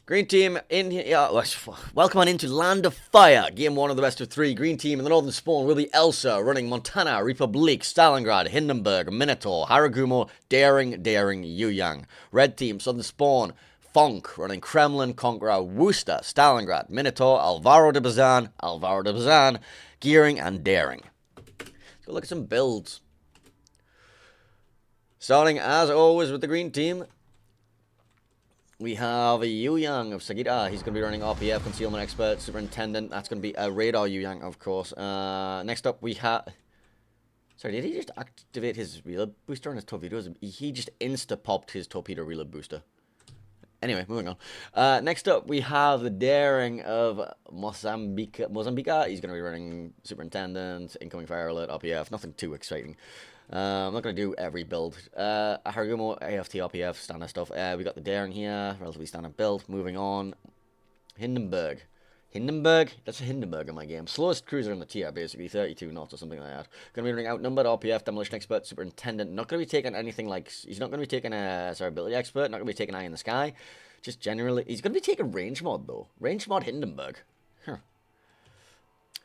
Green team in here. Yeah, welcome on into Land of Fire. Game 1 of the best of 3. Green team in the northern spawn will be ELSR, running Montana, Republic, Stalingrad, Hindenburg, Minotaur, Haragumo, Daring, Yuyang. Red team, southern spawn, PHONK, running Kremlin, Conqueror, Worcester, Stalingrad, Minotaur, Alvaro de Bazan, Gearing, and Daring. Let's go look at some builds. Starting, as always, with the green team. We have a Yuyang of Sagita. He's going to be running RPF, Concealment Expert, Superintendent. That's going to be a Radar Yuyang, of course. Next up, we have... Sorry, did he just activate his reload booster on his torpedoes? He just insta-popped his torpedo reload booster. Anyway, moving on. Next up, we have the Daring of Mozambique. He's going to be running Superintendent, Incoming Fire Alert, RPF. Nothing too exciting. I'm not going to do every build. Haragumo, AFT, RPF, standard stuff. We got the Daring here, relatively standard build. Moving on. Hindenburg. That's a Hindenburg in my game. Slowest cruiser in the tier, basically. 32 knots or something like that. Going to be running Outnumbered, RPF, Demolition Expert, Superintendent. Not going to be taking anything like... He's not going to be taking a Ability Expert. Not going to be taking Eye in the Sky. Just generally... He's going to be taking Range Mod, though. Range Mod Hindenburg.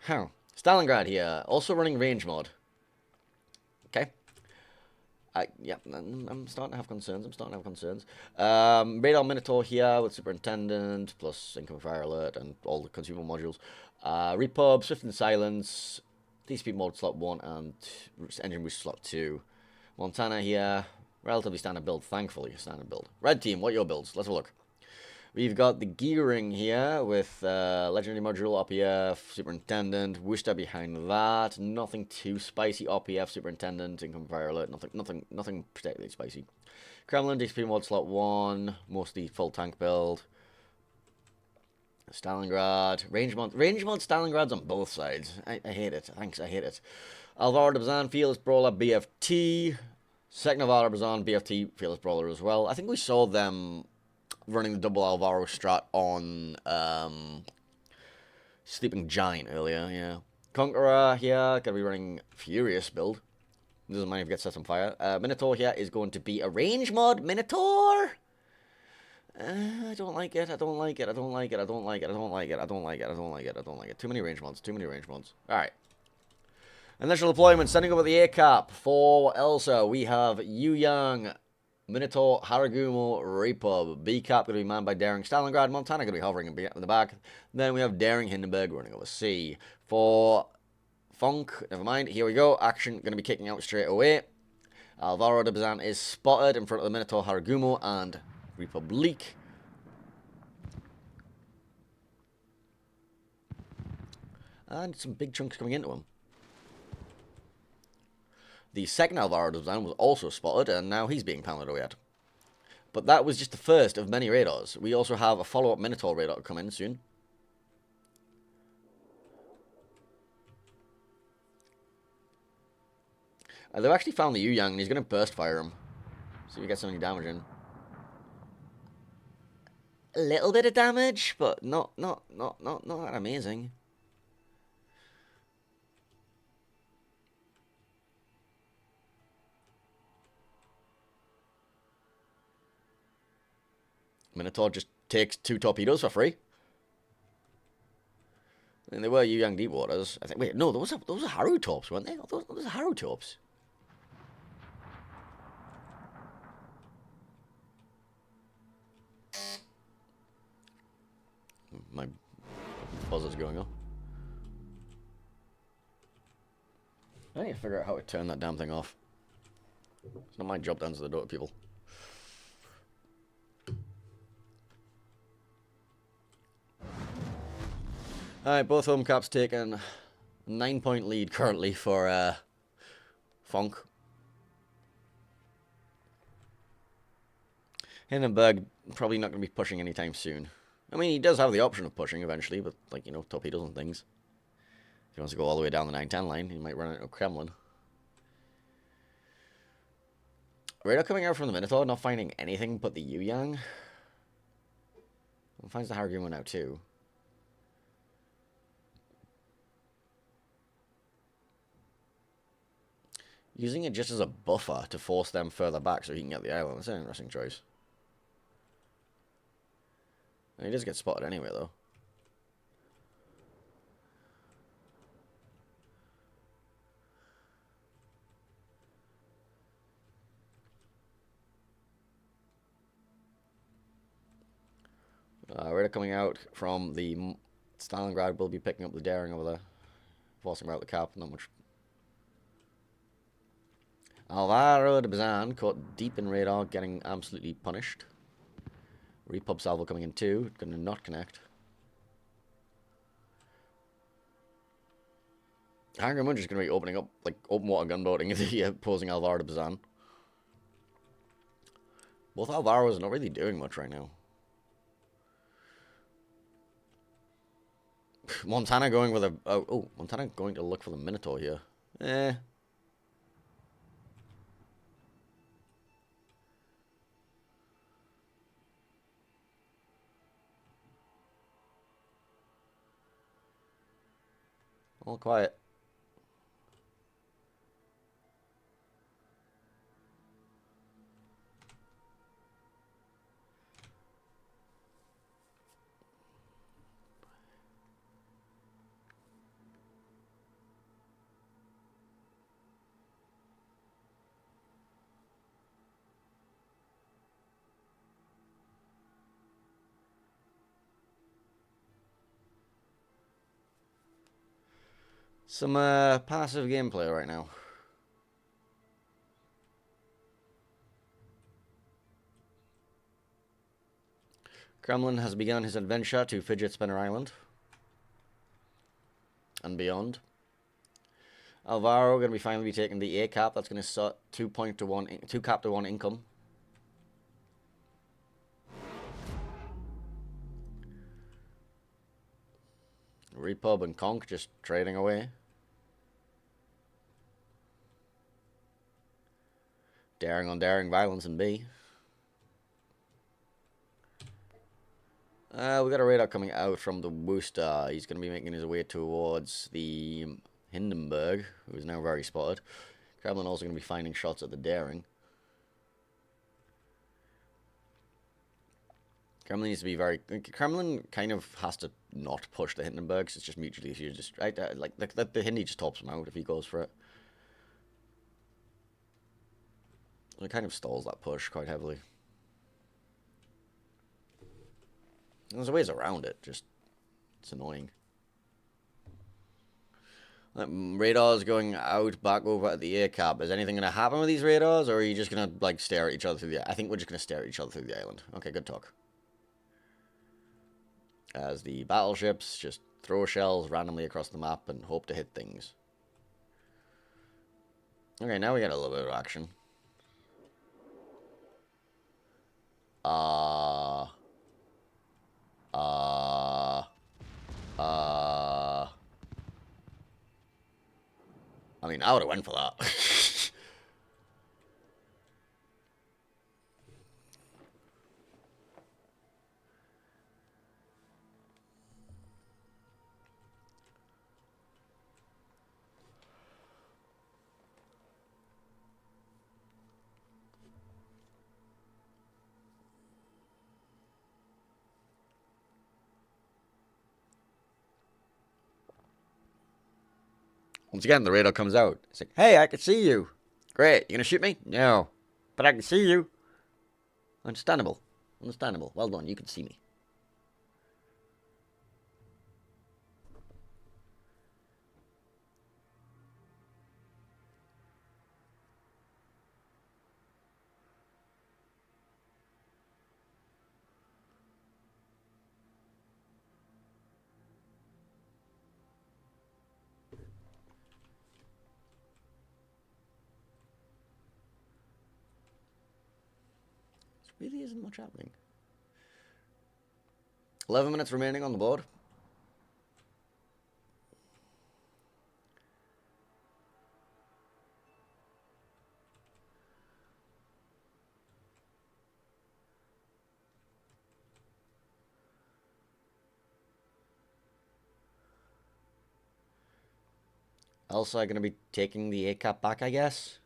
Stalingrad here. Also running Range Mod. Okay. Yeah, I'm starting to have concerns. Radar Minotaur here with Superintendent, plus Incoming Fire Alert and all the consumable modules. Repub, Swift and Silence, DCP mode slot 1 and Engine Boost slot 2. Montana here, relatively standard build, thankfully, standard build. Red team, what are your builds? Let's have a look. We've got the Gearing here with Legendary Module, RPF, Superintendent, Worcester behind that. Nothing too spicy. RPF, Superintendent, Income Fire Alert. Nothing particularly spicy. Kremlin, DCP mod slot 1, mostly full tank build. Stalingrad, range mod Stalingrad's on both sides. I hate it. Thanks, I hate it. Alvaro de Bazan, Fearless Brawler, BFT. Second Alvaro de Bazan, BFT, Fearless Brawler as well. I think we saw them running the double Alvaro strat on Sleeping Giant earlier, yeah. Conqueror here, gonna be running Furious build. Doesn't mind if it gets set on fire. Minotaur here is going to be a range mod. Minotaur! I don't like it. Too many range mods. Alright. Initial deployment, sending over the ACAP for ELSA. We have Yuyang, Minotaur, Haragumo, Repub. B-Cap going to be manned by Daring, Stalingrad. Montana going to be hovering in the back. Then we have Daring, Hindenburg running over C. For PHONK, never mind. Here we go. Action going to be kicking out straight away. Alvaro de Bazan is spotted in front of the Minotaur, Haragumo, and Republic. And some big chunks coming into him. The second Alvaro de Bazan was also spotted, and now he's being pounded away at. But that was just the first of many radars. We also have a follow-up Minotaur radar to come in soon. They've actually found the Yuyang, and he's going to burst fire him. See if he gets any damage in. A little bit of damage, but not that amazing. Minotaur just takes 2 torpedoes for free. And they were Yuyang deep waters. I think. Wait, no, those are Haru torps, weren't they? Those are Haru torps. My buzzer's going off. I need to figure out how to turn that damn thing off. It's not my job to answer the door to people. Alright, both home caps taken 9-point lead currently for PHONK. Hindenburg probably not going to be pushing anytime soon. I mean, he does have the option of pushing eventually, but, like, you know, torpedoes and things. If he wants to go all the way down the 9-10 line, he might run into Kremlin. Radar coming out from the Minotaur, not finding anything but the Yuyang. Well, finds the Haragumo now, too. Using it just as a buffer to force them further back so he can get the island. That's an interesting choice. He does get spotted anyway, though. Radar coming out from the Stalingrad will be picking up the daring over there. Forcing out the cap, not much. Alvaro de Bazan caught deep in radar, getting absolutely punished. Repub salvo coming in too, going to not connect. Hangar Munch is going to be opening up, like, open water gunboating the opposing Alvaro de Bazan. Both Alvaros are not really doing much right now. Montana going with a... Oh, Montana going to look for the Minotaur here. Eh. All quiet. Some passive gameplay right now. Kremlin has begun his adventure to Fidget Spinner Island and beyond. Alvaro going to be finally taking the A cap. That's going to set 2 cap to 1 income. Repub and Conk just trading away. Daring on daring violence in B. We got a radar coming out from the Worcester. He's going to be making his way towards the Hindenburg, who is now very spotted. Kremlin also going to be finding shots at the daring. Kremlin needs to be very... Kremlin kind of has to not push the Hindenburgs. It's just mutually... You just right like the Hindi just tops him out if he goes for it. It kind of stalls that push quite heavily. There's ways around it, just... It's annoying. Radars going out, back over at the air cap. Is anything going to happen with these radars, or are you just going to, like, stare at each other through the... I think we're just going to stare at each other through the island. Okay, good talk. As the battleships just throw shells randomly across the map and hope to hit things. Okay, now we got a little bit of action. I mean, I would have went for that. Once again, the radar comes out. It's like, hey, I can see you. Great. You gonna shoot me? No. But I can see you. Understandable. Understandable. Well done. You can see me. Really isn't much happening. 11 minutes remaining on the board. ELSR going to be taking the A-cap back, I guess.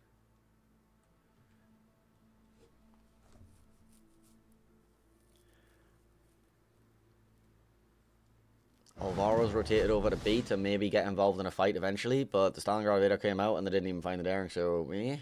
Alvaro's rotated over to B to maybe get involved in a fight eventually, but the Stalingrad radar came out and they didn't even find the daring, so eh.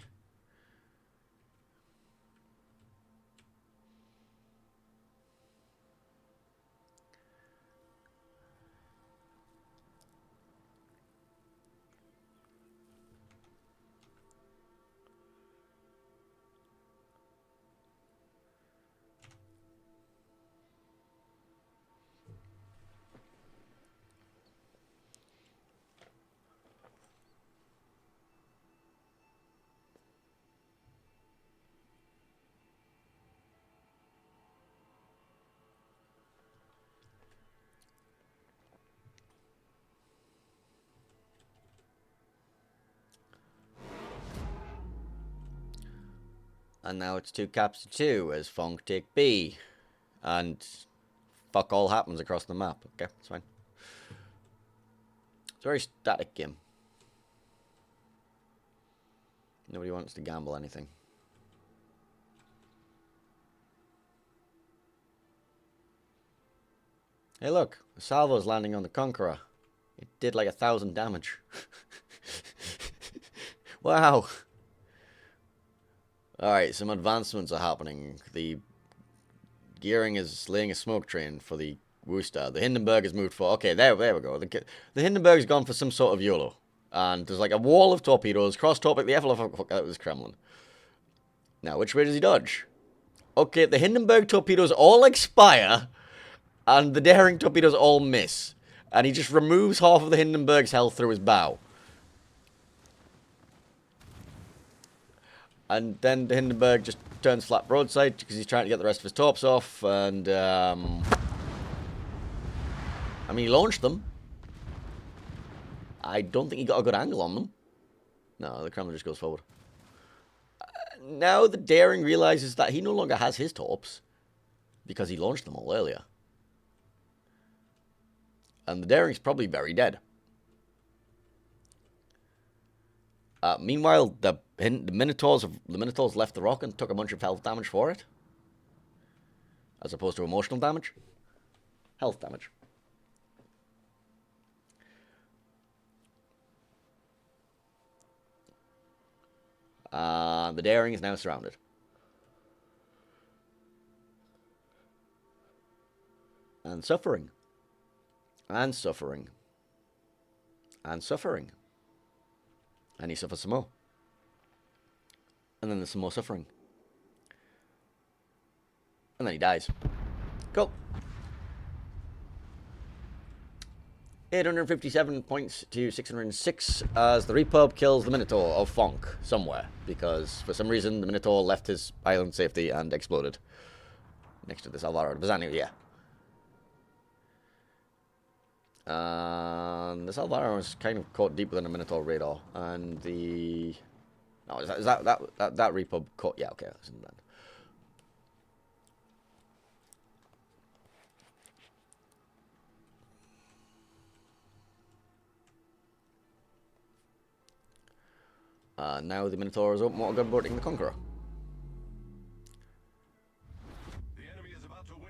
And now it's 2 caps to 2 as PHONK take B. And fuck all happens across the map. Okay, it's fine. It's a very static game. Nobody wants to gamble anything. Hey look, the salvo's landing on the Conqueror. It did like 1,000 damage. Wow. Alright, some advancements are happening. The Gearing is laying a smoke train for the Worcester. The Hindenburg has moved for... Okay, there we go. The Hindenburg's gone for some sort of YOLO. And there's like a wall of torpedoes. Cross-topic the FLF... That was Kremlin. Now, which way does he dodge? Okay, the Hindenburg torpedoes all expire. And the Daring torpedoes all miss. And he just removes half of the Hindenburg's health through his bow. And then the Hindenburg just turns flat broadside because he's trying to get the rest of his torps off. And, I mean, he launched them. I don't think he got a good angle on them. No, the Kremlin just goes forward. Now the Daring realizes that he no longer has his torps because he launched them all earlier. And the Daring's probably very dead. Meanwhile, the Minotaurs left the rock and took a bunch of health damage for it. As opposed to emotional damage. Health damage. The Daring is now surrounded. And suffering. And suffering. And suffering. And he suffers some more. And then there's some more suffering. And then he dies. Cool. 857 points to 606 as the Repub kills the Minotaur of PHONK somewhere. Because for some reason the Minotaur left his island safety and exploded. Next to this Alvaro de Bazanio, yeah. And this Alvaro is kind of caught deep within a Minotaur radar. And the... No, is that Repub caught? Yeah, okay. That's in that. Now the Minotaur is open water gunboating the Conqueror. The enemy is about to win.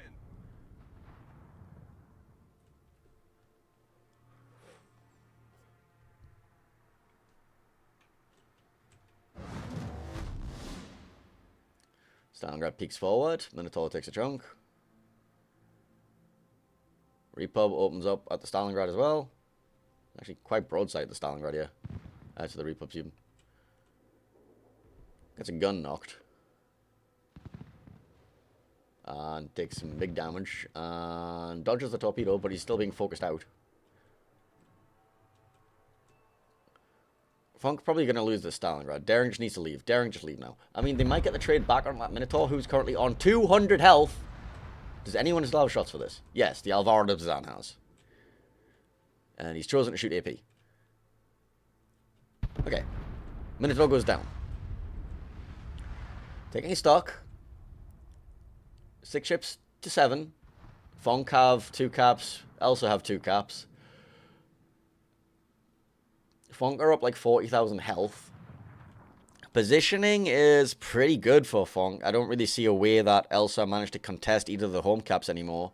Stalingrad peeks forward. Minotaur takes a chunk. Repub opens up at the Stalingrad as well. Actually, quite broadside the Stalingrad here. To the Repub's even. Gets a gun knocked. And takes some big damage. And dodges the torpedo, but he's still being focused out. PHONK probably going to lose this Stalingrad. Daring just needs to leave. Daring just leave now. I mean, they might get the trade back on that Minotaur, who's currently on 200 health. Does anyone still have shots for this? Yes, the Alvaro de Bazan has. And he's chosen to shoot AP. Okay. Minotaur goes down. Taking stock. 6 ships to 7. PHONK have 2 caps. ELSR have 2 caps. PHONK are up like 40,000 health. Positioning is pretty good for PHONK. I don't really see a way that ELSR managed to contest either of the home caps anymore.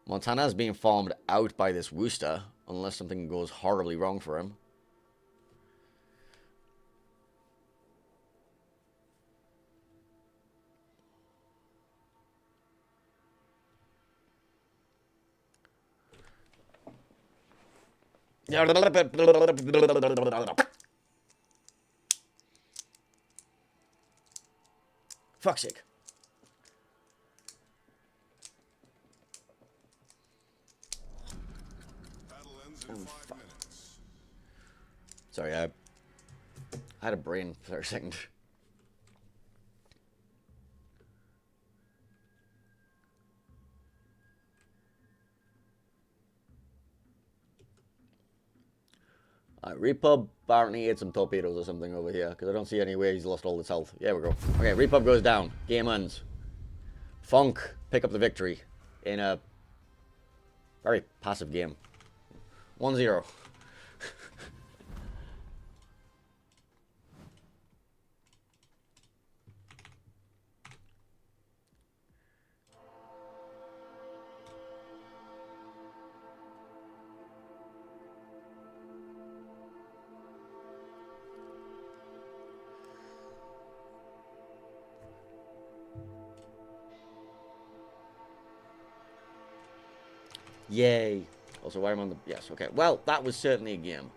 Montana's being farmed out by this Worcester, unless something goes horribly wrong for him. Fuck's sake. Battle ends in 5 minutes. Sorry, I had a brain for a second. Repub apparently ate some torpedoes or something over here, because I don't see any way he's lost all his health. Yeah, we go. Okay, Repub goes down. Game ends. PHONK pick up the victory in a very passive game. 1-0. Yay. Also, why am I on the... Yes, okay. Well, that was certainly a game.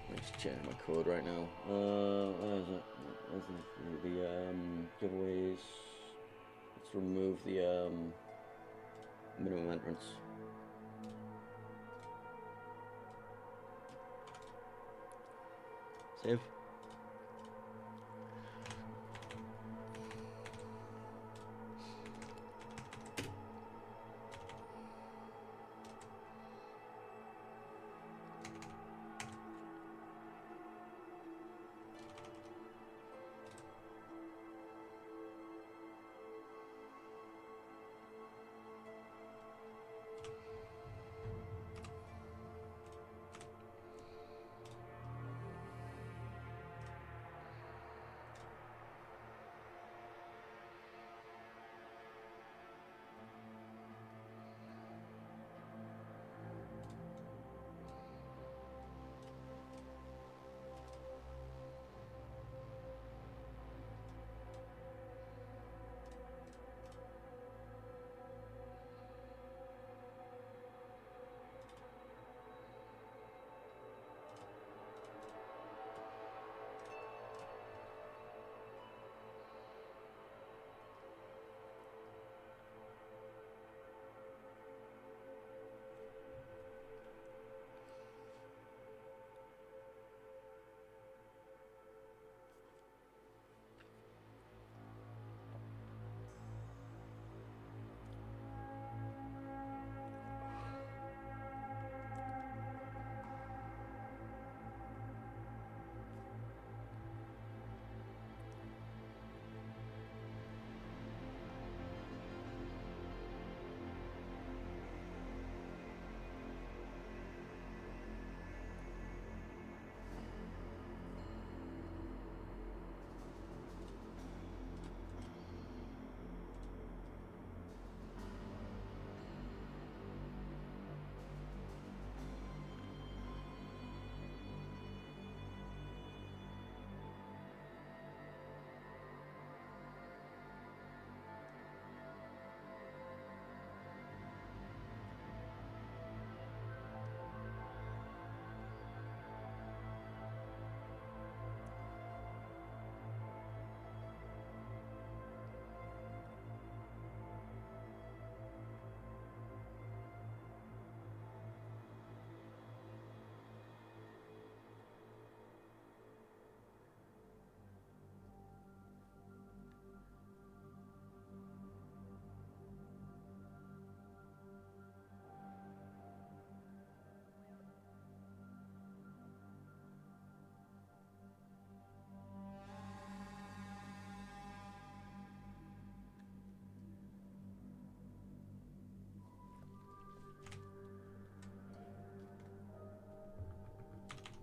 Let me just change my code right now. Where is it? The giveaways. Let's remove the minimum entrance. Save.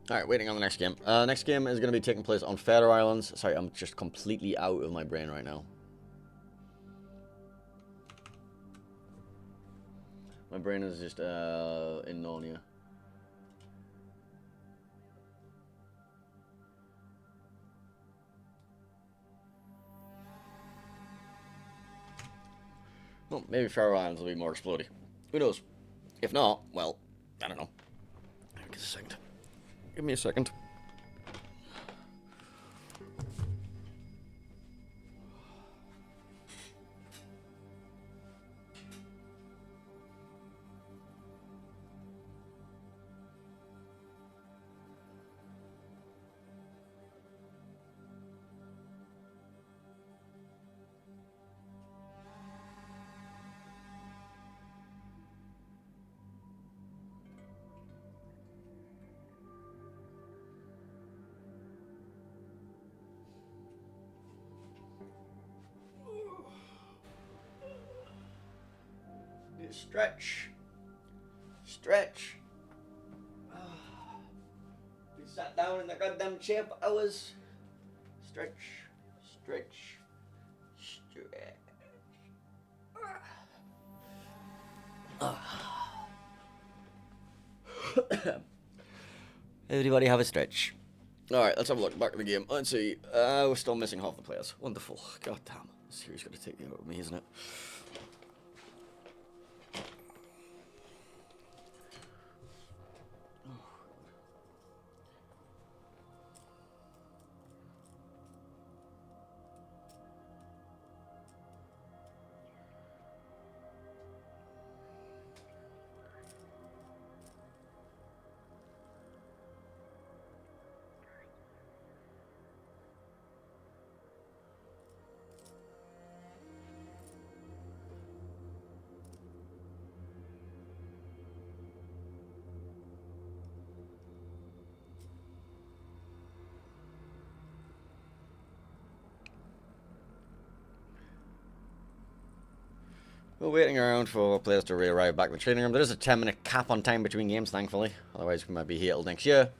Alright, waiting on the next game. Next game is going to be taking place on Faroe Islands. Sorry, I'm just completely out of my brain right now. My brain is just in Narnia. Well, maybe Faroe Islands will be more explodey. Who knows? If not, well, I don't know. Give me a second. Give me a second. Stretch. Stretch. We sat down in the goddamn chair for hours. Stretch. Stretch. Stretch. Everybody have a stretch. Alright, let's have a look back at the game. Let's see. We're still missing half the players. Wonderful. God damn. This series got to take the out of me, isn't it? We're waiting around for players to re-arrive back in the training room. There is a 10-minute cap on time between games, thankfully. Otherwise, we might be here till next year.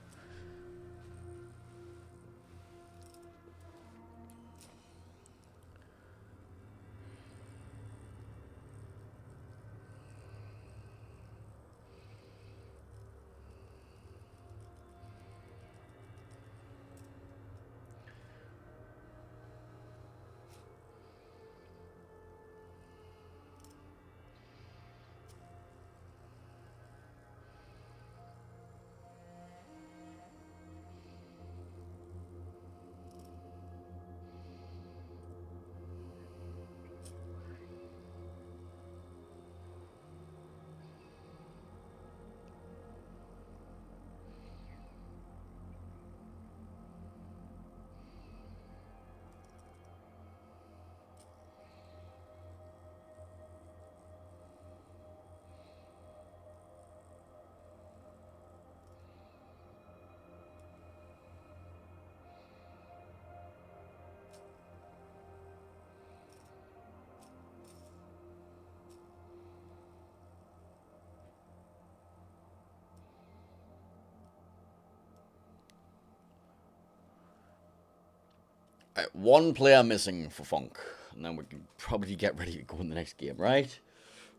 Right, one player missing for PHONK. And then we can probably get ready to go in the next game, right?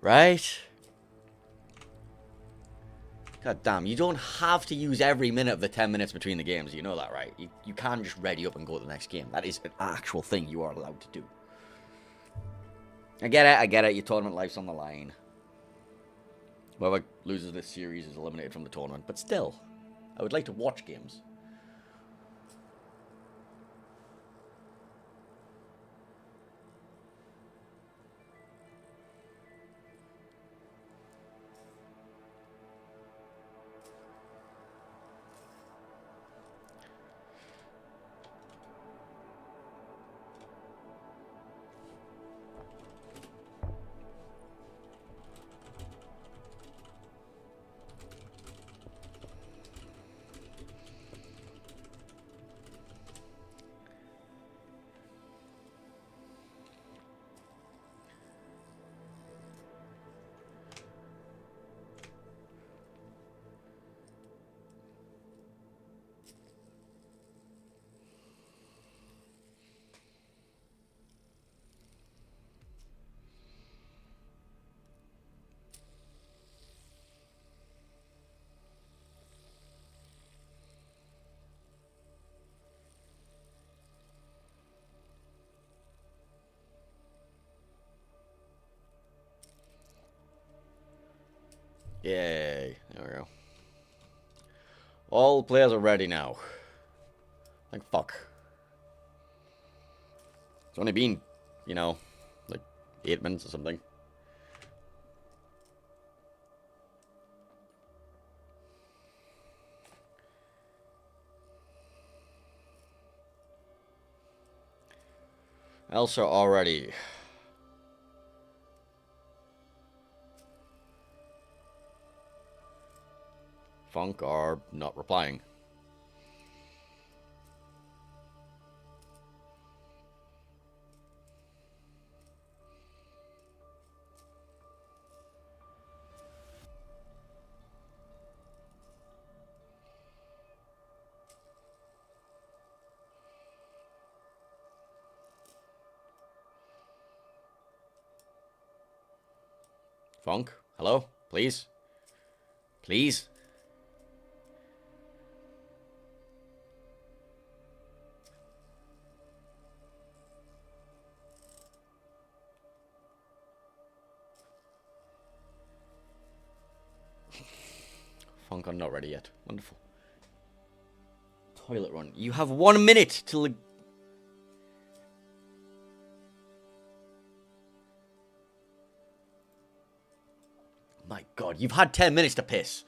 Right? God damn, you don't have to use every minute of the 10 minutes between the games. You know that, right? You can just ready up and go to the next game. That is an actual thing you are allowed to do. I get it. Your tournament life's on the line. Whoever loses this series is eliminated from the tournament. But still, I would like to watch games. Yay. There we go. All players are ready now. Like, fuck. It's only been, you know, like 8 minutes or something. ELSR already. PHONK are not replying. PHONK, hello? Please? Please? PHONK are not ready yet. Wonderful. Toilet run. You have 1 minute till the... My god, you've had 10 minutes to piss.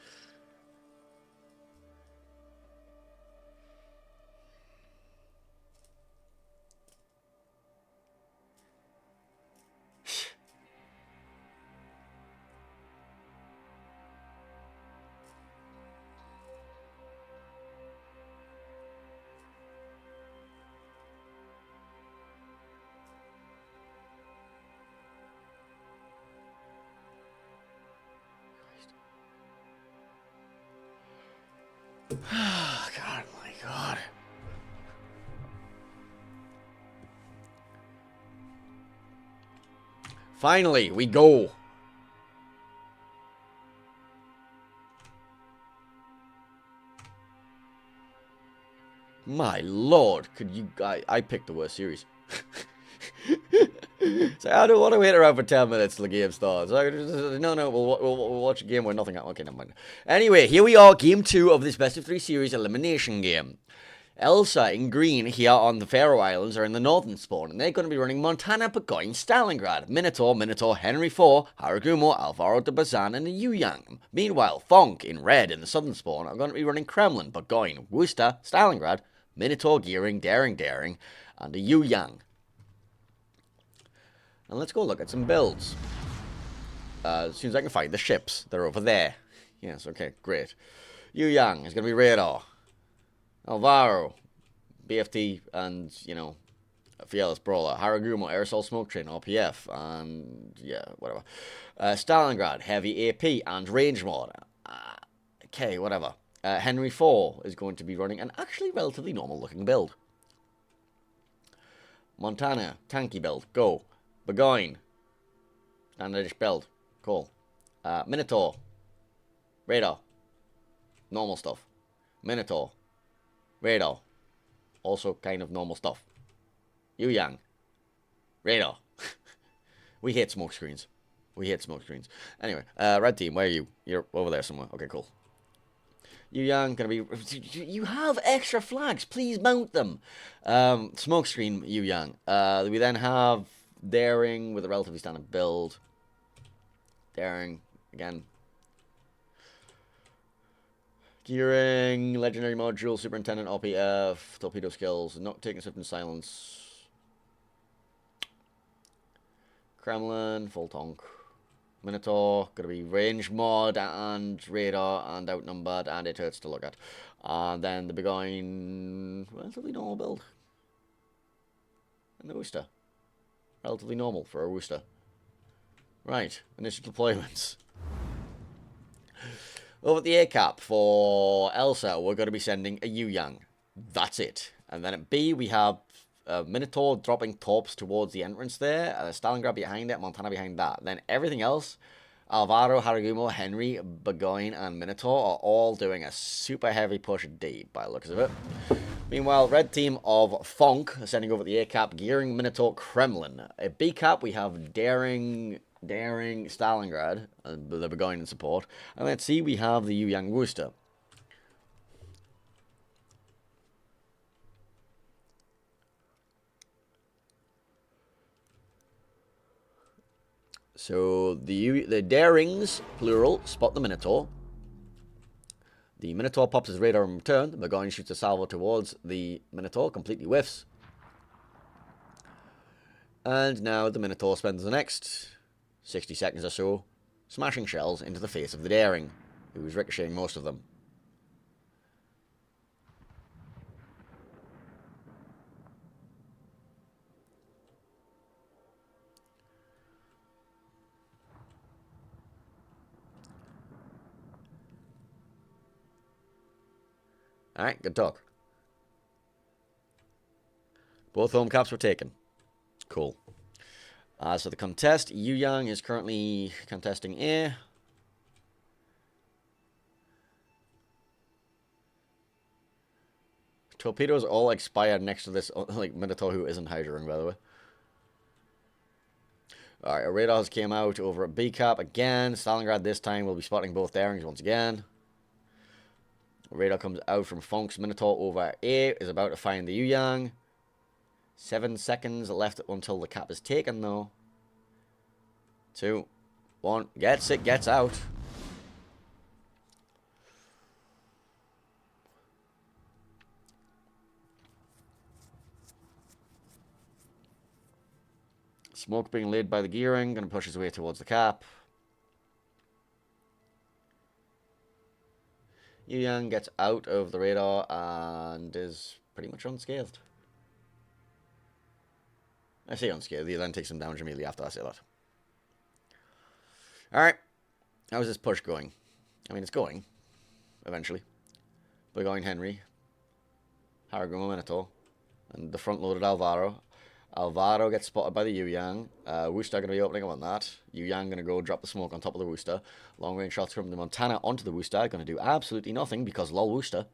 God, my god. Finally, we go. My lord, could you... I picked the worst series. So I don't want to wait around for 10 minutes till the game starts. No, we'll watch a game where nothing... Okay, never mind. Anyway, here we are, game 2 of this best of 3 series elimination game. ELSR in green here on the Faroe Islands are in the northern spawn, and they're going to be running Montana, Burgoyne, Stalingrad, Minotaur, Henry IV, Haragumo, Alvaro de Bazan, and the Yuyang. Meanwhile, PHONK in red in the southern spawn are going to be running Kremlin, Burgoyne, Worcester, Stalingrad, Minotaur, Gearing, Daring, and the Yuyang. And let's go look at some builds. As soon as I can find the ships, they're over there. Yes, okay, great. Yuyang is going to be radar. Alvaro, BFT, and, you know, Fearless Brawler. Haragumo, Aerosol Smoke Train, RPF, and, yeah, whatever. Stalingrad, Heavy AP, and Range Mod. Okay, whatever. Henry IV is going to be running an actually relatively normal-looking build. Montana, tanky build, go. Burgoyne, standardish build, cool. Minotaur, radar, normal stuff. Minotaur, radar, also kind of normal stuff. Yuyang, radar. We hate smoke screens. Anyway, red team, where are you? You're over there somewhere. Okay, cool. Yuyang, gonna be... You have extra flags. Please mount them. Smokescreen, Yuyang. We then have Daring with a relatively standard build. Daring, again. Gearing, Legendary Module, Superintendent, RPF, Torpedo Skills, Not Taking Swift and Silence. Kremlin, Full Tonk. Minotaur, gonna be range mod and radar and outnumbered, and it hurts to look at. And then the Burgoyne, relatively normal build. And the Worcester, relatively normal for a Worcester. Right, initial deployments. Over at the A cap for ELSR, we're going to be sending a Yuyang. That's it. And then at B, we have Minotaur dropping torps towards the entrance there. Stalingrad behind it, Montana behind that. Then everything else, Alvaro, Haragumo, Henry, Burgoyne, and Minotaur are all doing a super heavy push D by the looks of it. Meanwhile, red team of PHONK sending over the A cap, Gearing, Minotaur, Kremlin. At B cap, we have Daring, Daring, Stalingrad, the Burgoyne in support. And let's see, we have the Yuyang Worcester. So the Darings, plural, spot the Minotaur. The Minotaur pops his radar in return. The Burgoyne shoots a salvo towards the Minotaur, completely whiffs. And now the Minotaur spends the next 60 seconds or so smashing shells into the face of the Daring, who is ricocheting most of them. Alright, good talk. Both home caps were taken. Cool. So the contest, Yuyang is currently contesting A. Torpedoes all expired next to this, like, Minotaur who isn't hydroing, by the way. Alright, our radars came out over at B cap again. Stalingrad this time will be spotting both Darings once again. Radar comes out from PHONK's Minotaur over at A, is about to find the Yuyang. 7 seconds left until the cap is taken, though. 2, 1, gets it, gets out. Smoke being laid by the gearing, gonna push his way towards the cap. Yuyang gets out of the radar and is pretty much unscathed. I say unscathed, he then takes some damage immediately after I say that. Alright, how's this push going? I mean, it's going, eventually. Burgoyne Henry, Haragumo Minotaur, and the front-loaded Alvaro. Alvaro gets spotted by the Yuyang. Worcester going to be opening up on that. Yuyang going to go drop the smoke on top of the Worcester. Long-range shots from the Montana onto the Worcester. Going to do absolutely nothing because lol Worcester.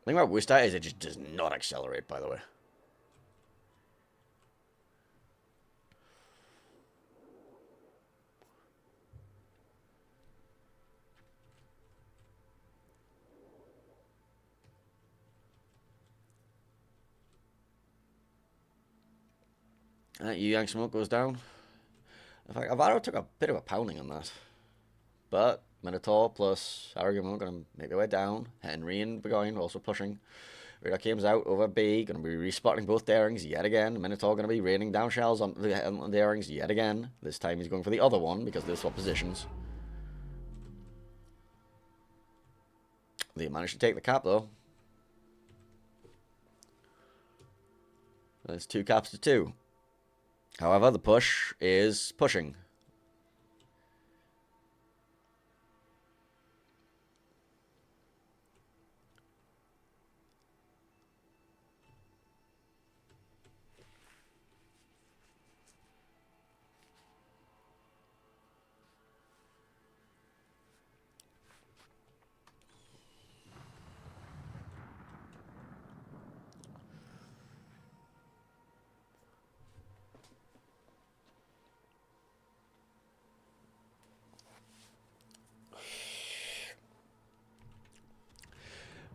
The thing about Worcester is it just does not accelerate, by the way. Yuyang smoke goes down. In fact, Alvaro took a bit of a pounding on that. But Minotaur plus Aragon going to make their way down. Henry and Burgoyne also pushing. Radar comes out over B. Going to be respotting both Darings yet again. Minotaur going to be raining down shells on the Darings yet again. This time he's going for the other one because they swap positions. They managed to take the cap though. It's 2 caps to 2. However, the push is pushing.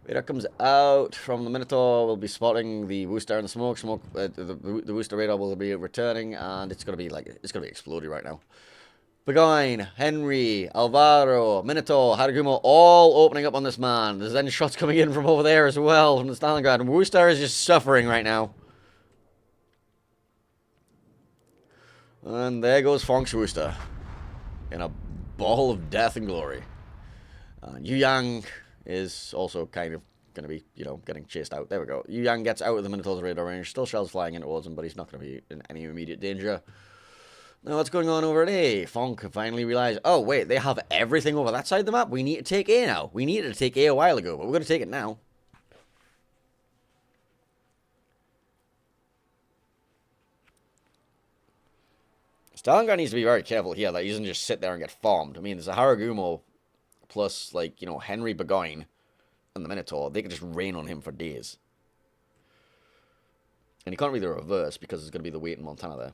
Radar comes out from the Minotaur. We'll be spotting the Worcester in the smoke. The Worcester radar will be returning, and it's gonna be exploding right now. Burgoyne, Henry, Alvaro, Minotaur, Haragumo, all opening up on this man. There's then shots coming in from over there as well from the Stalingrad. And Worcester is just suffering right now. And there goes PHONK's Worcester in a ball of death and glory. Yuyang is also kind of going to be, getting chased out. There we go. Yuyang gets out of the Minotaur's radar range. Still shells flying in towards him, but he's not going to be in any immediate danger. Now, what's going on over at A? PHONK finally realized, oh, wait, they have everything over that side of the map? We need to take A now. We needed to take A a while ago, but we're going to take it now. Stalingrad needs to be very careful here that he doesn't just sit there and get farmed. I mean, there's a Haragumo plus, Henry Burgoyne and the Minotaur. They can just rain on him for days. And he can't really reverse because there's going to be the weight in Montana there.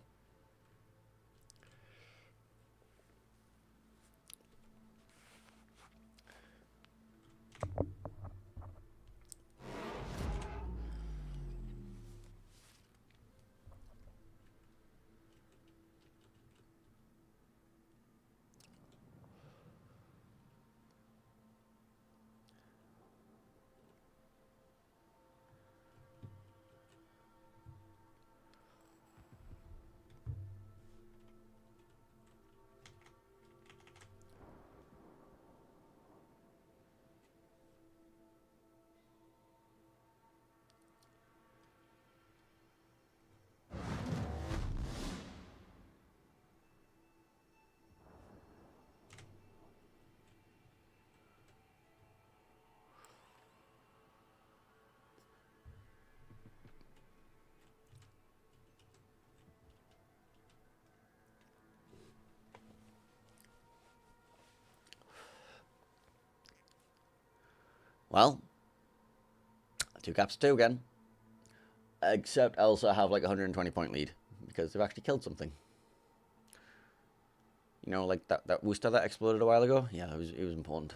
Well, 2 caps to 2 again. Except ELSR have like a 120 point lead because they've actually killed something. You know, like that Worcester that exploded a while ago? Yeah, it was important.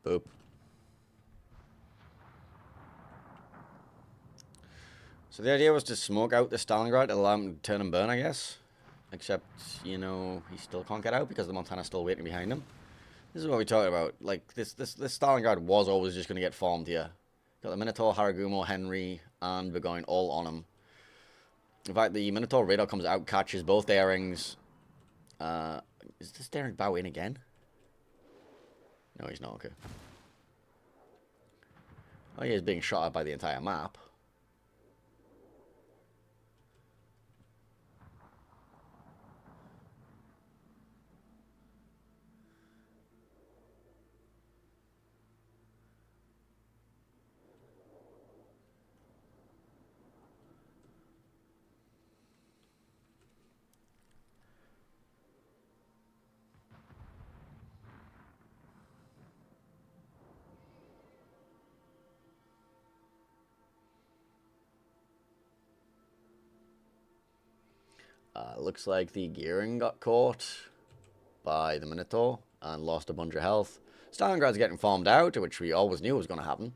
Boop. So the idea was to smoke out the Stalingrad to allow him to turn and burn, I guess. Except, you know, he still can't get out because the Montana's still waiting behind him. This is what we talked about. Like, this Stalingrad was always just going to get farmed here. Got the Minotaur, Haragumo, Henry, and Burgoyne all on him. In fact, the Minotaur radar comes out, catches both Darings. Is this Daring bow in again? No, he's not. Okay. Oh, he is being shot at by the entire map. Looks like the Gearing got caught by the Minotaur and lost a bunch of health. Stalingrad's getting farmed out, which we always knew was going to happen.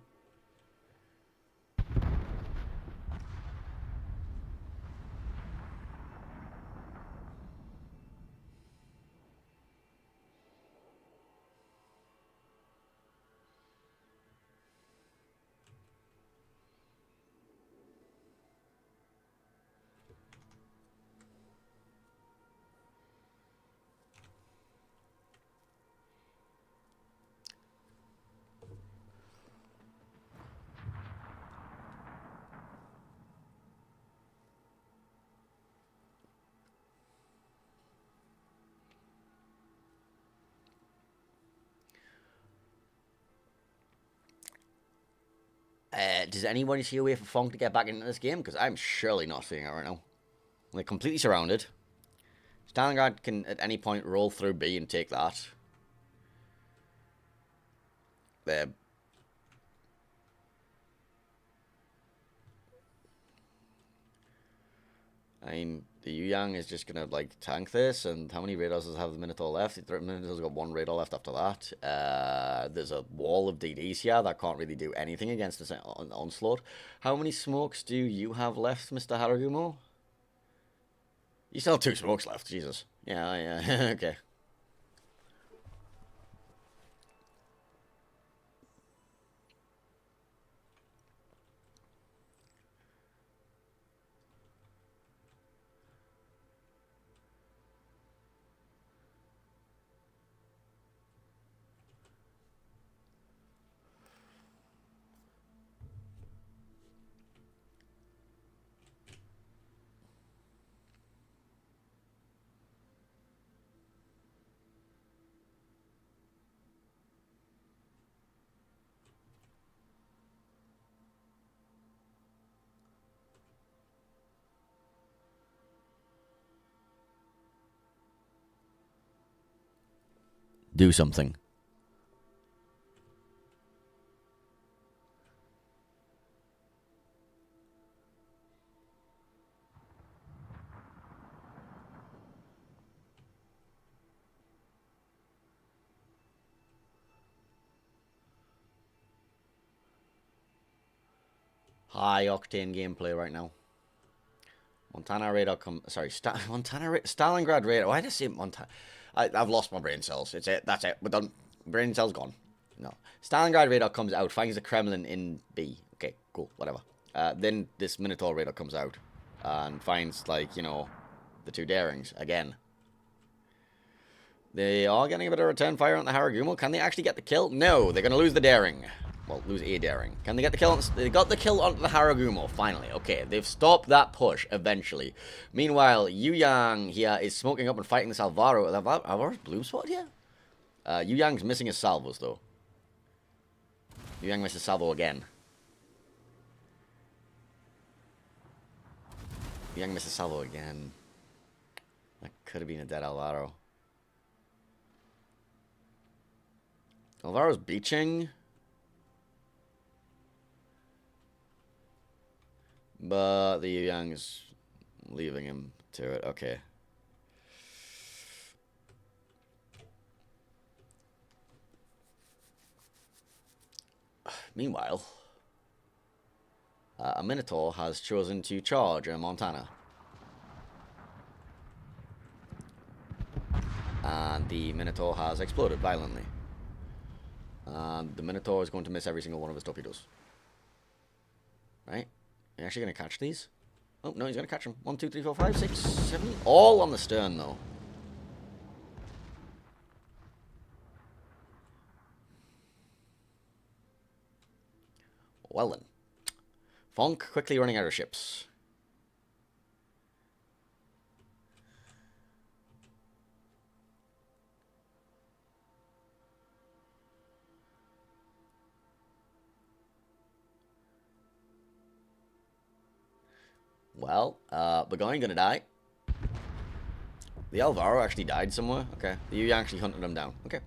Does anybody see a way for PHONK to get back into this game? Because I'm surely not seeing it right now. They're completely surrounded. Stalingrad can at any point roll through B and take that. They're... I mean, the Yu-Yang is just going to, like, tank this, and how many radars does have the Minotaur left? The Minotaur's got 1 radar left after that. There's a wall of DDs here that can't really do anything against this onslaught. How many smokes do you have left, Mr. Haragumo? You still have 2 smokes left, Jesus. Yeah, okay. Do something. High octane gameplay right now. Montana radar Stalingrad radar. Why did I say Montana? I've lost my brain cells. It's it. That's it. We're done. Brain cells gone. No. Stalingrad radar comes out, finds the Kremlin in B. Okay, cool. Whatever. Then this Minotaur radar comes out and finds, like, you know, the 2 Darings again. They are getting a bit of return fire on the Haragumo. Can they actually get the kill? No, they're going to lose the Daring. well, lose a daring. Can they get the kill? They got the kill onto the Haragumo, finally. Okay, they've stopped that push, eventually. Meanwhile, Yu Yang here is smoking up and fighting this Alvaro. Alvaro's blue spot here? Yu Yang's missing his salvos, though. Yu Yang misses salvo again. Yu Yang misses salvo again. That could have been a dead Alvaro. Alvaro's beaching. But the Yu Yang is leaving him to it. Okay. Meanwhile, a Minotaur has chosen to charge a Montana. And the Minotaur has exploded violently. And the Minotaur is going to miss every single one of his torpedoes. Right? Are you actually going to catch these? Oh, no, he's going to catch them. 1, 2, 3, 4, 5, 6, 7. All on the stern, though. Well then. PHONK quickly running out of ships. Well, Begoin gonna die. The Alvaro actually died somewhere. Okay. The Yu Yang actually hunted him down. Okay.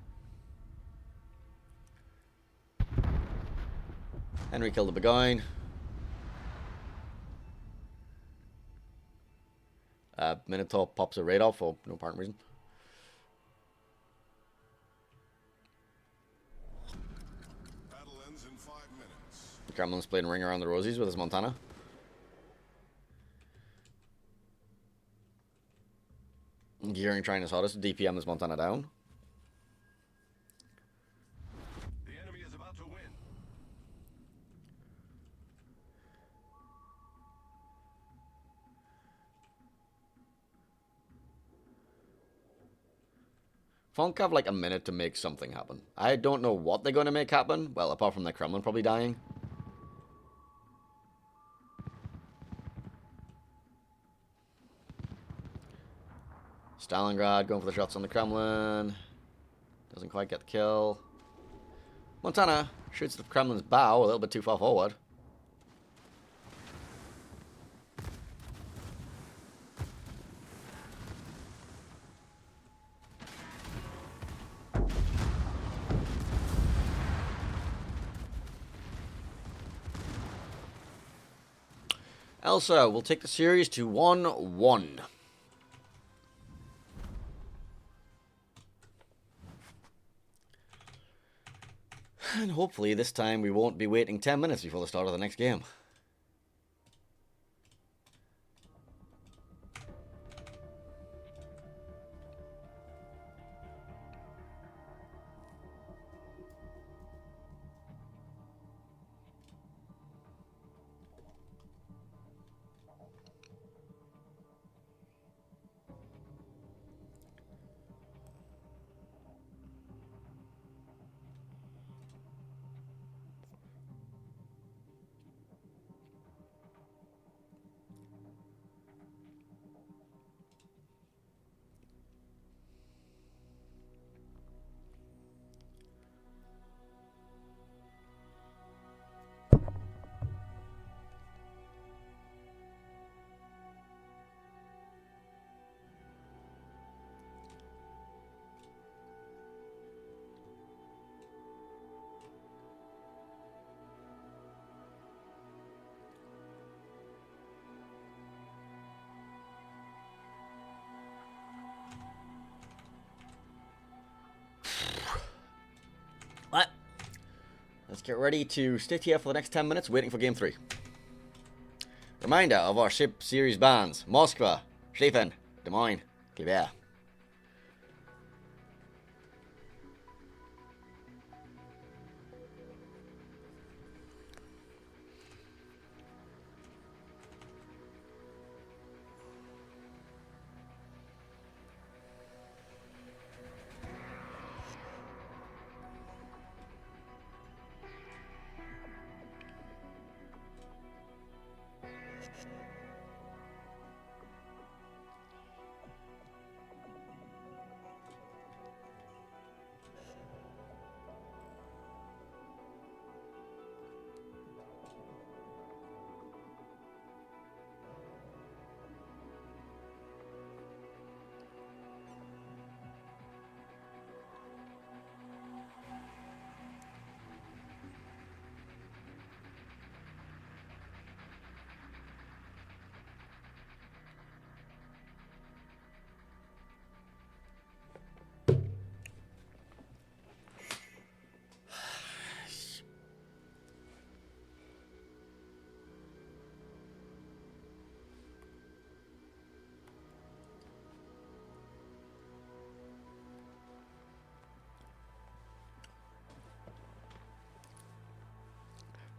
Henry killed the Begoin. Minotaur pops a radar for no apparent reason. Battle ends in 5 minutes. The Kremlin's playing Ring Around the Rosies with his Montana. Gearing trying his hardest to DPM his Montana down. The enemy is about to win. PHONK have like a minute to make something happen. I don't know what they're going to make happen. Well, apart from the Kremlin probably dying. Stalingrad going for the shots on the Kremlin. Doesn't quite get the kill. Montana shoots the Kremlin's bow a little bit too far forward. ELSR will take the series to 1-1. And hopefully this time we won't be waiting 10 minutes before the start of the next game. But let's get ready to sit here for the next 10 minutes waiting for Game 3. Reminder of our ship series bans. Moskva, Schlieffen, Des Moines, Quebec.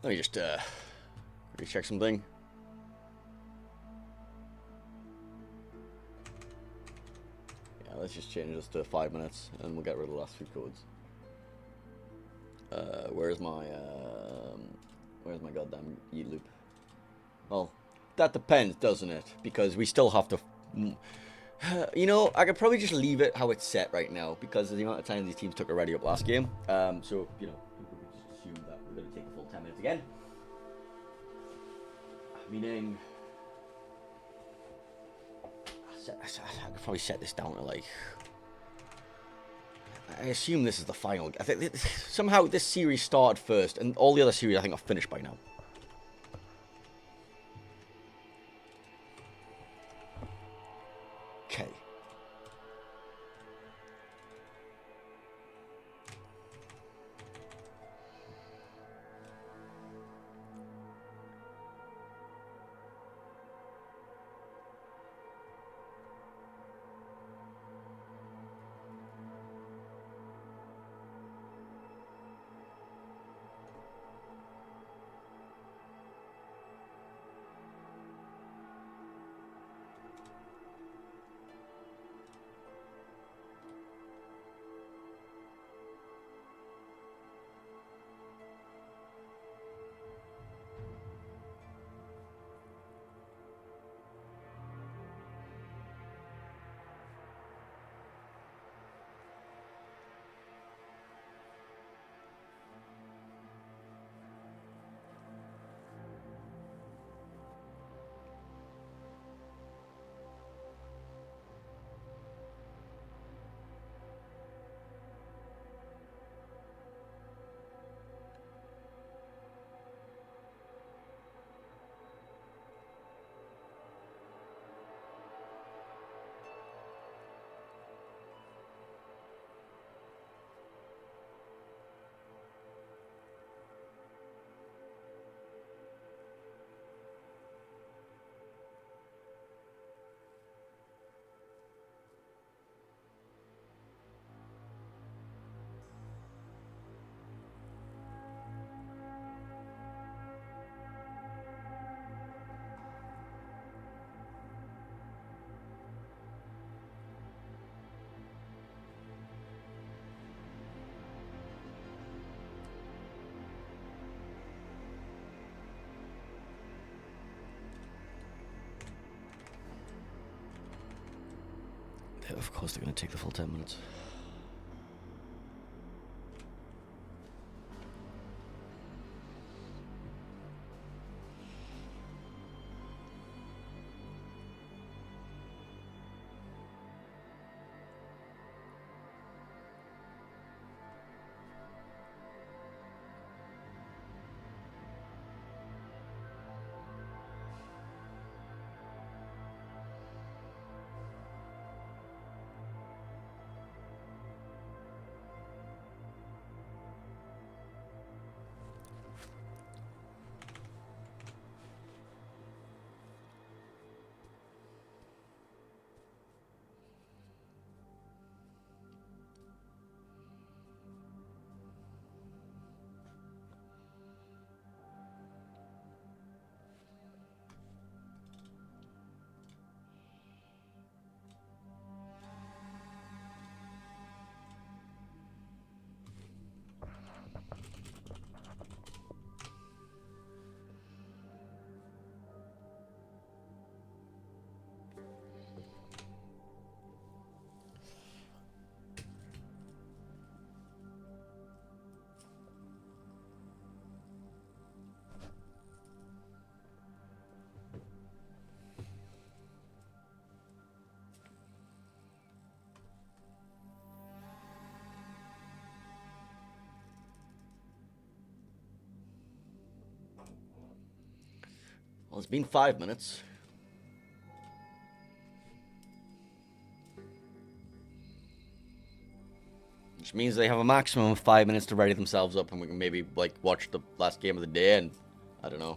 Let me just recheck something. Yeah, let's just change this to 5 minutes, and we'll get rid of the last few codes. Where's my goddamn yeet loop? Well, that depends, doesn't it? Because we still have to... You know, I could probably just leave it how it's set right now, because of the amount of time these teams took already up last game. So, you know, people could just assume that we're going to take the full 10 minutes again. Meaning... I could probably set this down to, like... I assume this is the final. I think somehow this series started first, and all the other series I think are finished by now. Okay. Yeah, of course they're going to take the full 10 minutes. Well, it's been 5 minutes. Which means they have a maximum of 5 minutes to ready themselves up, and we can maybe, like, watch the last game of the day, and I don't know.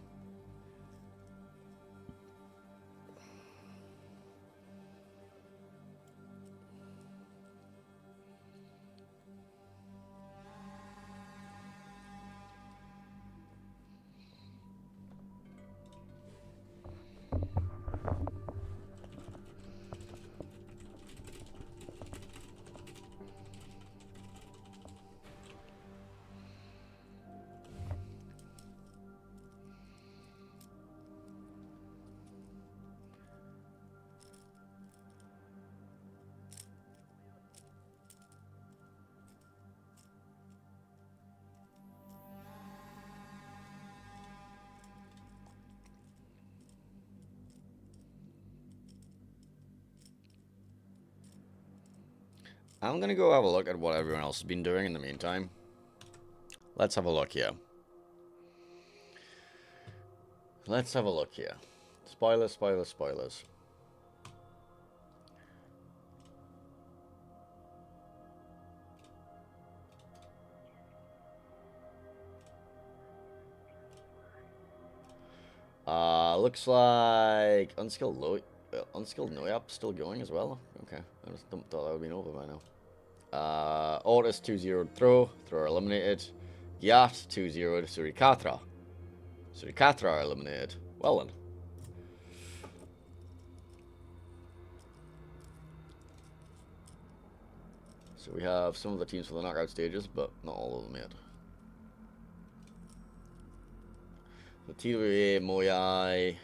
I'm gonna go have a look at what everyone else has been doing in the meantime. Let's have a look here. Let's have a look here. Spoilers, spoilers, spoilers. Looks like unskilled Noyap still going as well. Okay, I just thought that would have been over by now. Otis 2-0 thrower eliminated. Yat 2-0 Surikatra. Surikatra eliminated. Well then. So we have some of the teams for the knockout stages, but not all of them yet. The TVA, Moyai.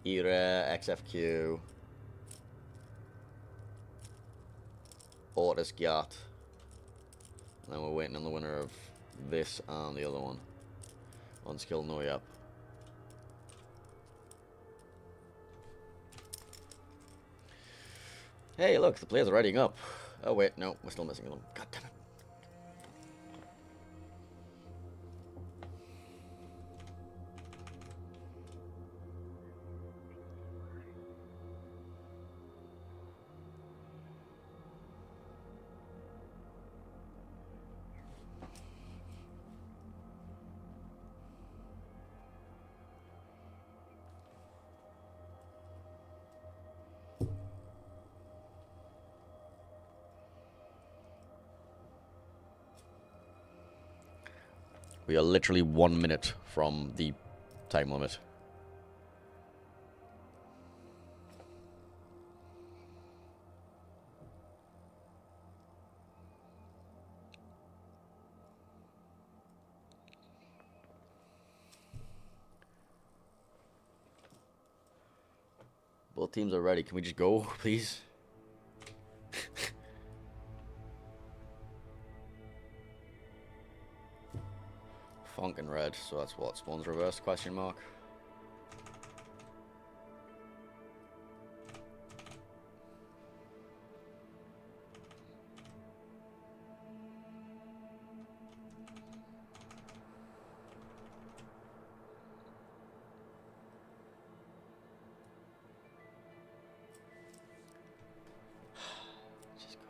Ira, XFQ. Otis Gyat. And then we're waiting on the winner of this and the other one. Unskilled Noyap. Hey, look, the players are readying up. Oh, wait, no, we're still missing one. God damn it. We are literally 1 minute from the time limit. Both teams are ready. Can we just go, please? PHONK in red, so that's what? Spawns reverse, question mark? Just go.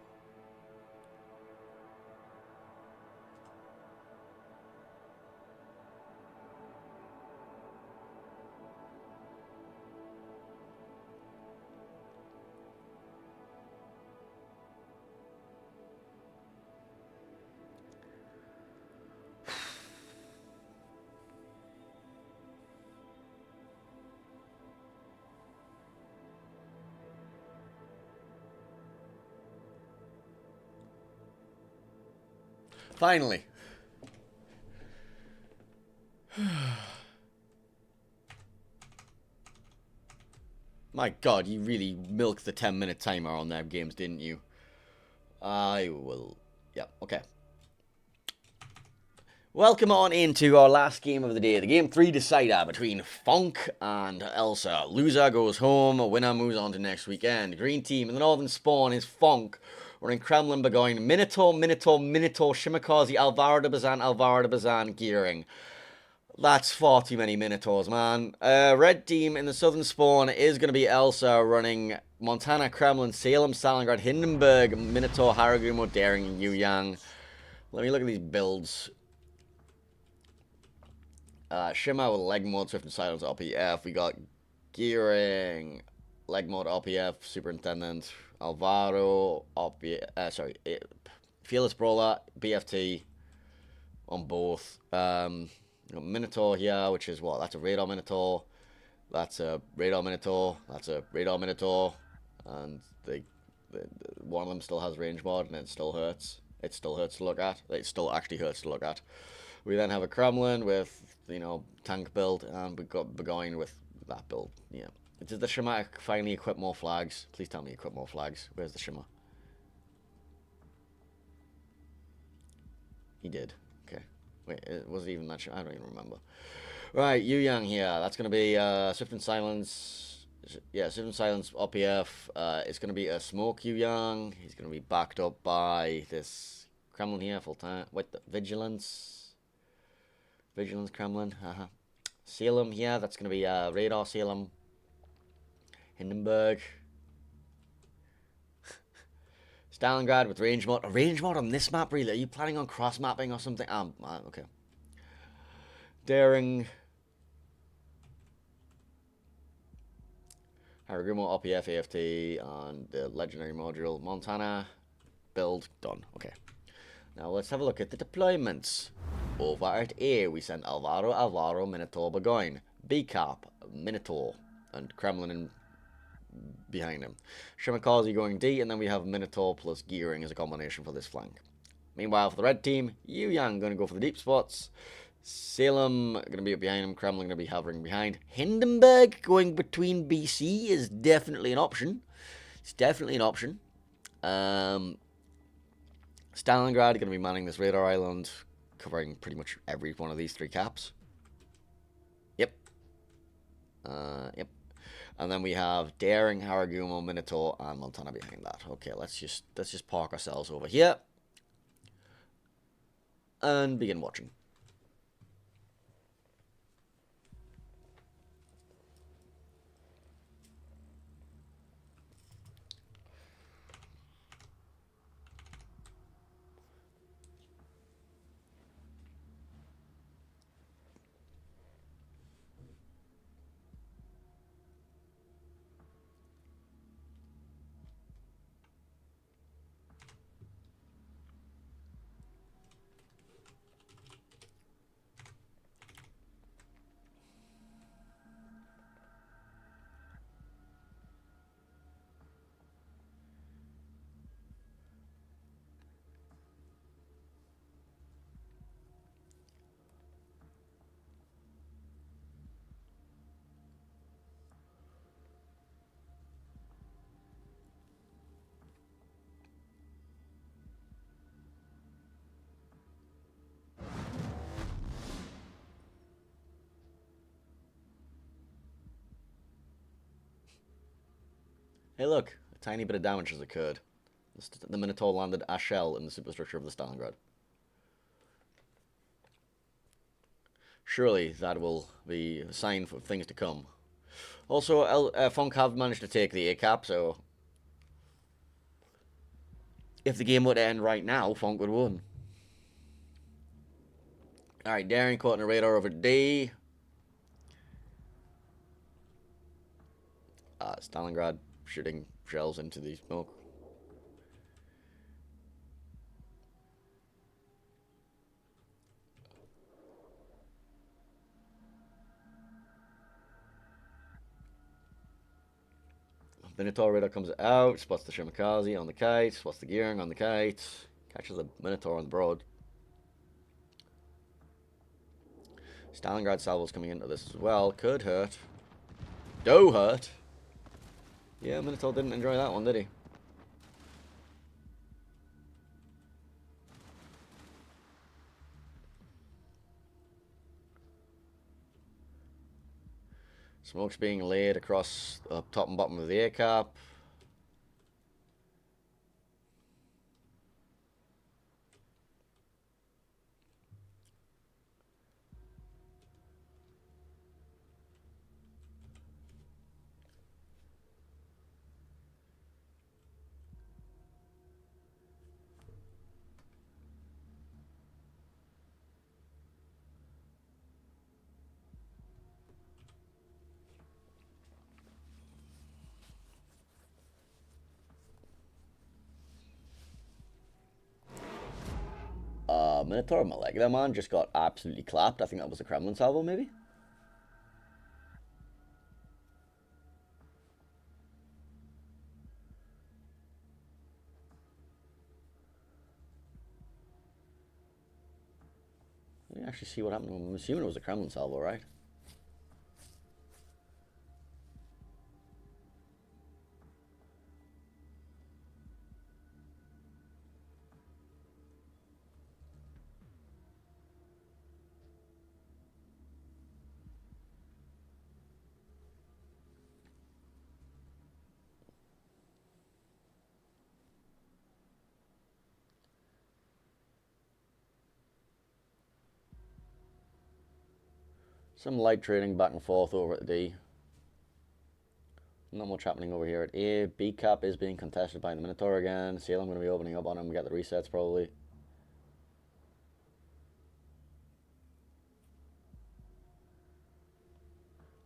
Finally. My god, you really milked the 10-minute timer on them games, didn't you? I will... Yeah, okay. Welcome on into our last game of the day. The Game 3 decider between PHONK and ELSR. Loser goes home, winner moves on to next weekend. Green team in the northern spawn is PHONK. We're in Kremlin, Burgoyne, Minotaur, Shimakazi, Alvaro de Bazan, Gearing. That's far too many Minotaurs, man. Red team in the southern spawn is going to be ELSA running Montana, Kremlin, Salem, Stalingrad, Hindenburg, Minotaur, Haragumo, Daring, and Yuyang. Let me look at these builds. Shimmer with leg mode, Swift and Silence, RPF. We got Gearing, leg mode, RPF, Superintendent, Alvaro, RPF, Fearless Brawler, BFT on both. Minotaur here, which is what? That's a Radar Minotaur. That's a Radar Minotaur. That's a Radar Minotaur. And one of them still has range mod, and it still hurts. It still hurts to look at. It still actually hurts to look at. We then have a Kremlin with, tank build, and we've got Burgoyne with that build. Yeah. Did the Shimmer finally equip more flags? Please tell me he equip more flags. Where's the Shimmer? He did. Okay. Wait, was it even that? I don't even remember. Right, Yu Yang here. That's going to be Swift and Silence. Yeah, Swift and Silence RPF. It's going to be a Smoke Yu Yang. He's going to be backed up by this Kremlin here, full time. What the? Vigilance. Vigilance Kremlin. Salem here. That's going to be Radar Salem. Hindenburg. Stalingrad with range mod. A range mod on this map, really? Are you planning on cross mapping or something? Okay. Daring. Haragumo, RPF, AFT, and the legendary module. Montana. Build. Done. Okay. Now let's have a look at the deployments. Over at A, we sent Alvaro, Minotaur, Burgoyne. B Cap, Minotaur, and Kremlin in behind him. Shimakaze going D, and then we have Minotaur plus Gearing as a combination for this flank. Meanwhile, for the red team, Yu Yang going to go for the deep spots. Salem going to be up behind him. Kremlin going to be hovering behind. Hindenburg going between BC is definitely an option. It's definitely an option. Stalingrad going to be manning this radar island, covering pretty much every one of these three caps. Yep. Yep. And then we have Daring, Haragumo, Minotaur, and Montana behind that. Okay, let's just park ourselves over here and begin watching. Hey look, a tiny bit of damage has occurred. The Minotaur landed a shell in the superstructure of the Stalingrad. Surely that will be a sign for things to come. Also, PHONK have managed to take the A cap, so if the game were to end right now, PHONK would win. Alright, Daring caught in a radar over D. Stalingrad shooting shells into the smoke. Minotaur radar comes out, spots the Shimakaze on the kite, spots the Gearing on the kite, catches the Minotaur on the broad. Stalingrad salvos coming into this as well, could hurt. Do hurt. Yeah, Minotaur didn't enjoy that one, did he? Smoke's being laid across the top and bottom of the A cap. Minotaur Molecular Man just got absolutely clapped. I think that was a Kremlin salvo, maybe? Let me actually see what happened. I'm assuming it was a Kremlin salvo, right? Some light trading back and forth over at D. Not much happening over here at A. B cap is being contested by the Minotaur again. Salem going to be opening up on him. We get the resets probably.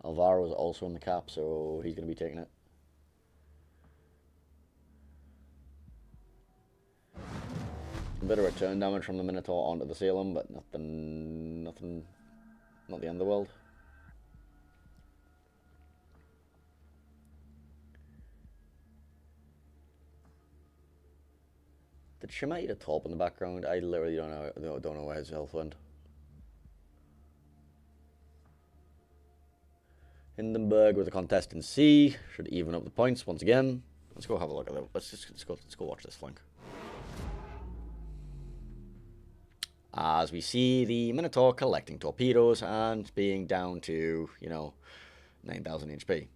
Alvaro is also in the cap, so he's going to be taking it. A bit of return damage from the Minotaur onto the Salem, but nothing, not the end of the world. Did Shima eat a top in the background? I literally don't know where his health went. Hindenburg with a contest in C. Should even up the points once again. Let's go have a look at that. Let's go watch this flank. As we see the Minotaur collecting torpedoes and being down to, 9,000 HP.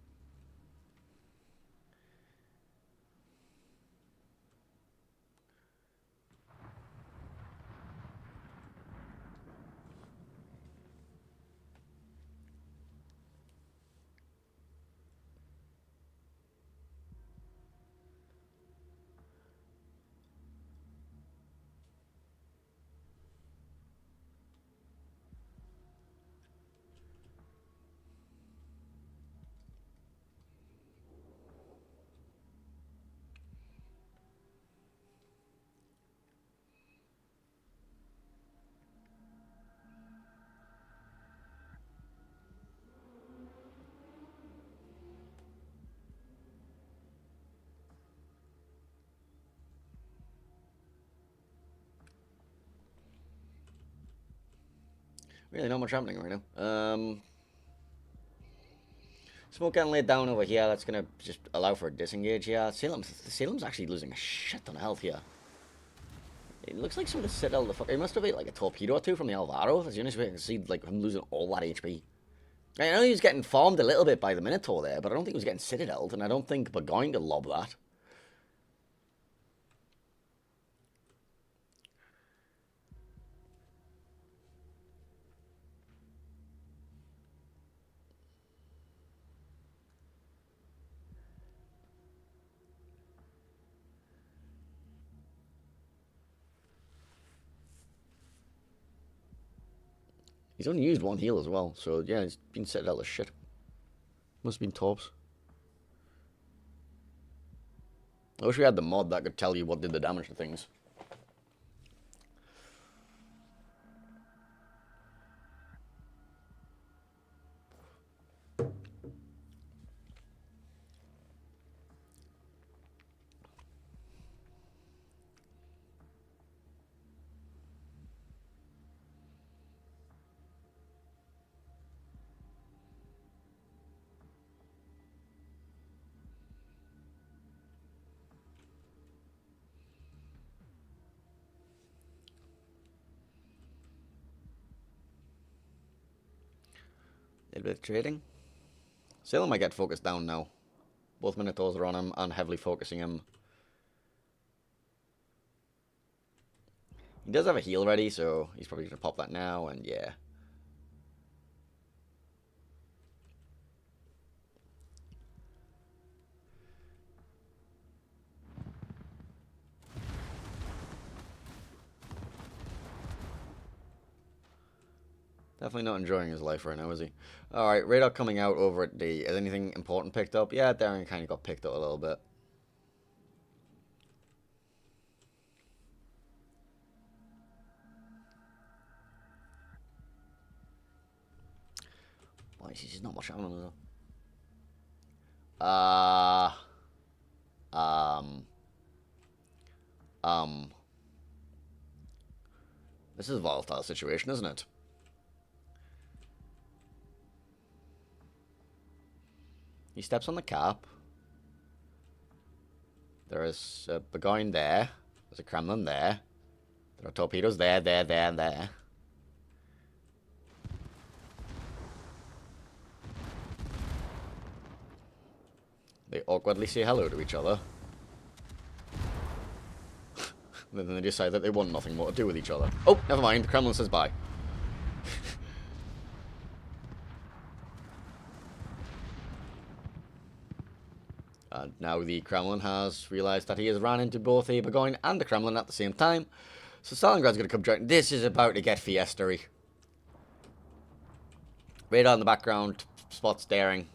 Really not much happening right now. Smoke getting laid down over here. That's going to just allow for a disengage here. Salem's actually losing a shit ton of health here. It looks like some of the Citadel, he must have ate like a torpedo or two from the Alvaro. That's the only way I can see like him losing all that HP. I know he was getting farmed a little bit by the Minotaur there, but I don't think he was getting Citadeled, and I don't think we're going to lob that. He's only used one heal as well, so yeah, he's been Citadel as shit. Must have been torps. I wish we had the mod that could tell you what did the damage to things. A little bit of trading. Salem might get focused down now. Both Minotaurs are on him and heavily focusing him. He does have a heal ready, so he's probably going to pop that now, and yeah. Definitely not enjoying his life right now, is he? Alright, radar coming out over at D. Is anything important picked up? Yeah, Darren kind of got picked up a little bit. Why is there's not much happening though? This is a volatile situation, isn't it? He steps on the cap. There is a Burgoyne there. There's a Kremlin there. There are torpedoes there, and there. They awkwardly say hello to each other. And then they decide that they want nothing more to do with each other. Oh, never mind. The Kremlin says bye. And now the Kremlin has realized that he has ran into both a Burgoyne and the Kremlin at the same time. So Stalingrad's going to come join. This is about to get fiesta-y. Radar in the background, spot staring.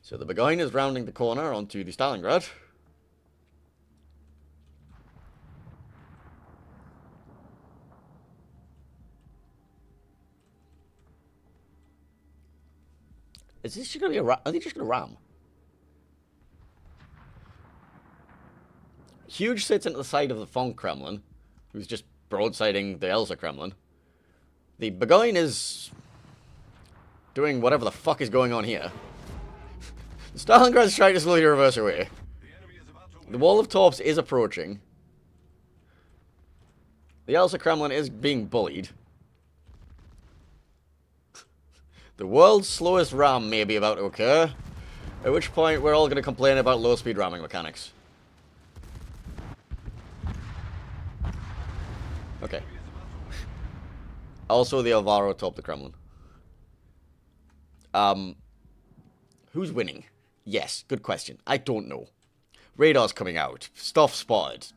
So the Burgoyne is rounding the corner onto the Stalingrad. Is this just going to be a ram? Are they just going to ram? Huge sits into the side of the PHONK Kremlin, who's just broadsiding the ELSR Kremlin. The Burgoyne is doing whatever the fuck is going on here. Stalingrad's trying to slowly reverse away. The wall of torps is approaching. The ELSR Kremlin is being bullied. The world's slowest ram may be about to occur, at which point we're all going to complain about low-speed ramming mechanics. Okay. Also, the Alvaro topped the Kremlin. Who's winning? Yes, good question. I don't know. Radar's coming out. Stuff spotted.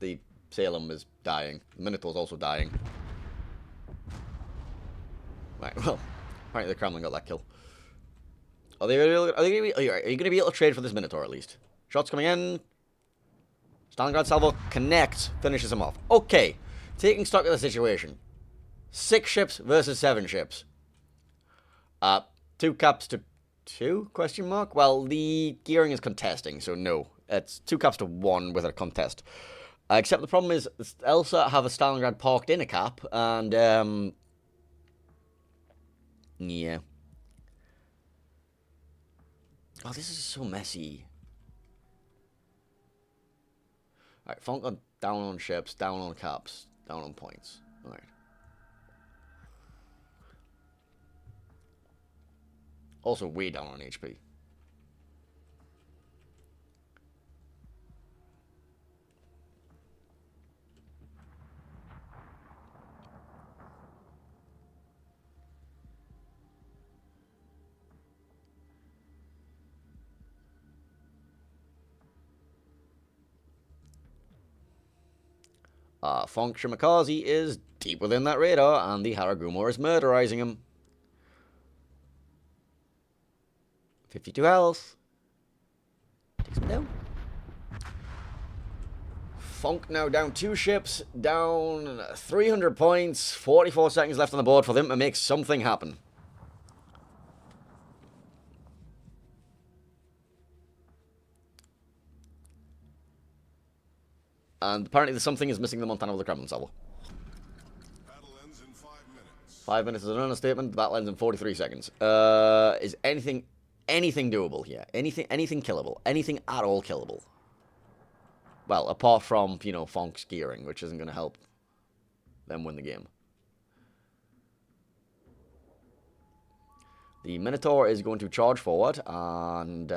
The Salem is dying. The Minotaur's also dying. Right, well, apparently the Kremlin got that kill. Are you going to be able to trade for this Minotaur at least? Shots coming in. Stalingrad salvo connects, finishes him off. Okay, taking stock of the situation. 6 ships versus 7 ships. 2 caps to 2? Question mark. Well, the gearing is contesting, so no. It's 2 caps to 1 with a contest. Except the problem is, ELSA have a Stalingrad parked in a cap, and, yeah. Oh, this is so messy. Alright, PHONK on down on ships, down on caps, down on points. Alright. Also way down on HP. PHONK Shimakaze is deep within that radar, and the Haragumor is murderizing him. 52 health. Takes him down. PHONK now down 2 ships, down 300 points, 44 seconds left on the board for them to make something happen. And apparently the something is missing the Montana of the Kremlin salvo. Battle ends in 5 minutes. 5 minutes is an understatement. Battle ends in 43 seconds. Is anything doable here? Anything killable? Anything at all killable? Well, apart from, you know, PHONK's gearing, which isn't going to help them win the game. The Minotaur is going to charge forward, and,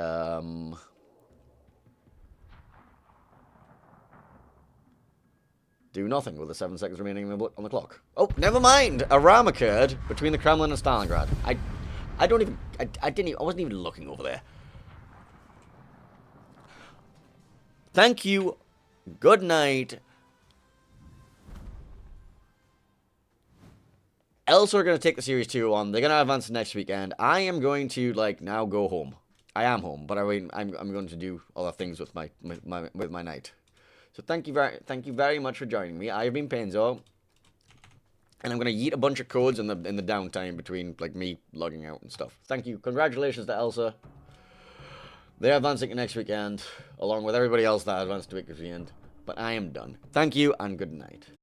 do nothing with the 7 seconds remaining on the clock. Oh, never mind! A ram occurred between the Kremlin and Stalingrad. I wasn't even looking over there. Thank you. Good night. ELSR are going to take the Series 2 on. They're going to advance next weekend. I am going to, like, now go home. I am home, but I mean, I'm going to do other things with my night. So thank you very much for joining me. I've been Penzo, and I'm gonna yeet a bunch of codes in the downtime between like me logging out and stuff. Thank you. Congratulations to ELSA. They're advancing to next weekend, along with everybody else that advanced to week at the end. But I am done. Thank you and good night.